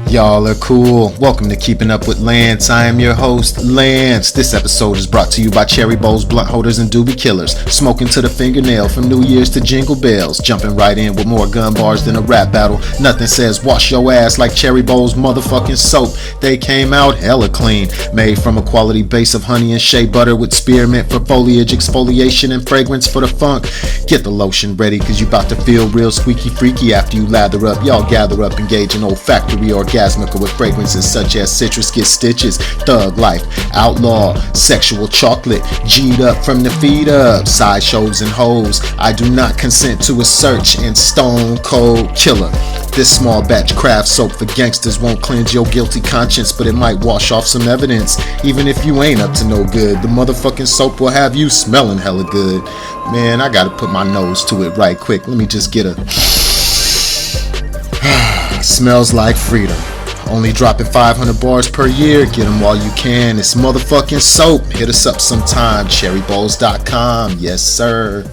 Y'all are cool. Welcome to Keeping Up with Lantz. I am your host, Lantz. This episode is brought to you by Cherry Bowlz, blunt holders, and doobie killers. Smoking to the fingernail from New Year's to Jingle Bells. Jumping right in with more gun bars than a rap battle. Nothing says wash your ass like Cherry Bowlz motherfucking soap. They came out hella clean. Made from a quality base of honey and shea butter with spearmint for foliage, exfoliation, and fragrance for the funk. Get the lotion ready cause you about to feel real squeaky freaky after you lather up. Y'all gather up, engage in olfactory orgasmic with fragrances such as citrus get stitches, thug life, outlaw, sexual chocolate, G'd up from the feet up, sideshows and hoes. I do not consent to a search and stone cold killer. This small batch craft soap for gangsters won't cleanse your guilty conscience, but it might wash off some evidence. Even if you ain't up to no good, the motherfucking soap will have you smelling hella good. Man, I gotta put my nose to it right quick. Let me just get a smells like freedom. Only dropping 500 bars per year. Get them while you can. It's motherfucking soap. Hit us up sometime. CherryBowlz.com. Yes, sir.